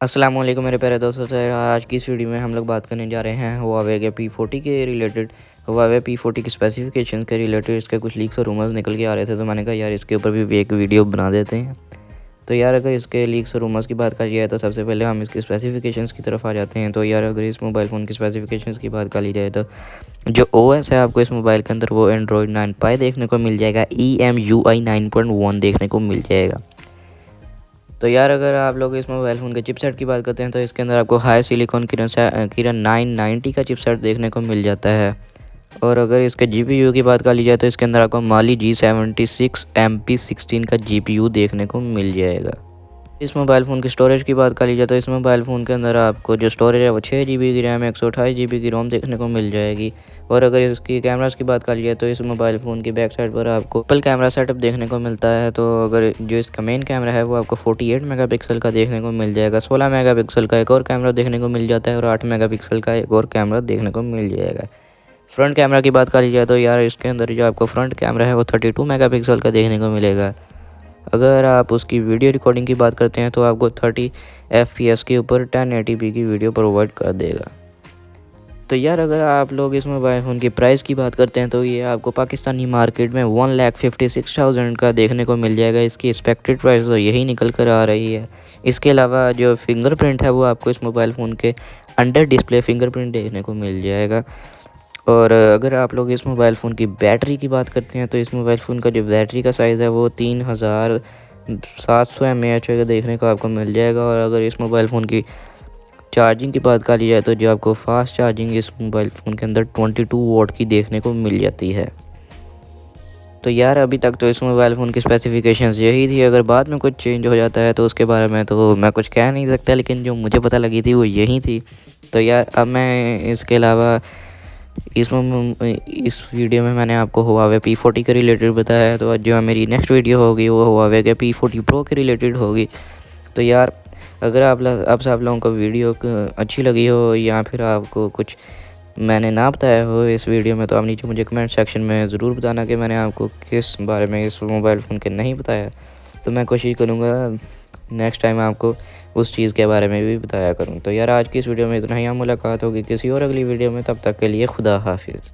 अस्सलाम वालेकुम मेरे प्यारे दोस्तों। तो आज की इस वीडियो में हम लोग बात करने जा रहे हैं हुआवे के P40 के रिलेटेड। हुआवे P40 की स्पेसिफिकेशन के रिलेटेड इसके कुछ लीक्स और रूमर्स निकल के आ रहे थे, तो मैंने कहा यार इसके ऊपर भी एक वीडियो बना देते हैं। तो यार अगर इसके लीक्स और रूमर्स की बात करी जाए तो सबसे पहले हम इसकी स्पेसिफिकेशंस की तरफ आ जाते हैं। तो यार अगर इस मोबाइल फ़ोन की स्पेसिफिकेशंस की बात करी जाए तो जो OS है आपको इस मोबाइल के अंदर वो एंड्रॉयड 9 पाई देखने को मिल जाएगा। EMUI 9.1 देखने को मिल जाएगा। तो यार अगर आप लोग इस मोबाइल फ़ोन के चिपसेट की बात करते हैं तो इसके अंदर आपको हाई सिलिकॉन किरण 990 का चिपसेट देखने को मिल जाता है। और अगर इसके GPU की बात कर ली जाए तो इसके अंदर आपको माली G76 MP16 का GPU देखने को मिल जाएगा। इस मोबाइल फ़ोन की स्टोरेज की बात कर ली जाए तो इस मोबाइल फ़ोन के अंदर आपको जो स्टोरेज है वो 6 GB की रैम 128 GB की रोम देखने को मिल जाएगी। और अगर इसकी कैमरास की बात कर ली जाए तो इस मोबाइल फ़ोन की बैक साइड पर आपको ट्रिपल कैमरा सेटअप देखने को मिलता है। तो अगर जो इसका मेन कैमरा है वो आपको 48 मेगापिक्सल का देखने को मिल जाएगा। 16 मेगापिक्सल का एक और कैमरा देखने को मिल जाता है और 8 मेगापिक्सल का एक और कैमरा देखने को मिल जाएगा। फ्रंट कैमरा की बात कर ली जाए तो यार इसके अंदर जो आपको फ्रंट कैमरा है वो 32 मेगापिक्सल का देखने को मिलेगा। अगर आप उसकी वीडियो रिकॉर्डिंग की बात करते हैं तो आपको 30 FPS के ऊपर 1080p की वीडियो प्रोवाइड कर देगा। तो यार अगर आप लोग इस मोबाइल फ़ोन की प्राइस की बात करते हैं तो ये आपको पाकिस्तानी मार्केट में 1,56,000 का देखने को मिल जाएगा। इसकी एक्सपेक्टेड प्राइस तो यही निकल कर आ रही है। इसके अलावा जो फिंगरप्रिंट है वो आपको इस मोबाइल फ़ोन के अंडर डिस्प्ले फिंगरप्रिंट देखने को मिल जाएगा। और अगर आप लोग इस मोबाइल फ़ोन की बैटरी की बात करते हैं तो इस मोबाइल फ़ोन का जो बैटरी का साइज़ है वो 3700 mAh का देखने को आपको मिल जाएगा। और अगर इस मोबाइल फ़ोन की चार्जिंग की बात करी जाए तो जो आपको फास्ट चार्जिंग इस मोबाइल फ़ोन के अंदर 22 वॉट की देखने को मिल जाती है। तो यार अभी तक तो इस मोबाइल फ़ोन की स्पेसिफिकेशंस यही थी। अगर बाद में कुछ चेंज हो जाता है तो उसके बारे में तो मैं कुछ कह नहीं सकता, लेकिन जो मुझे पता लगी थी वो यही थी। तो यार अब मैं इसके अलावा इस वीडियो में मैंने आपको Huawei P40 के रिलेटेड बताया है। तो जो मेरी नेक्स्ट वीडियो होगी वो Huawei के P40 Pro के रिलेटेड होगी। तो यार अगर आप लोगों को वीडियो अच्छी लगी हो या फिर आपको कुछ मैंने ना बताया हो इस वीडियो में तो आप नीचे मुझे कमेंट सेक्शन में ज़रूर बताना कि मैंने आपको किस बारे में इस मोबाइल फ़ोन के नहीं बताया। तो मैं कोशिश करूँगा नेक्स्ट टाइम आपको उस चीज़ के बारे में भी बताया करूँ। तो यार आज की इस वीडियो में इतना ही। मुलाकात होगी किसी और अगली वीडियो में, तब तक के लिए खुदा हाफिज़।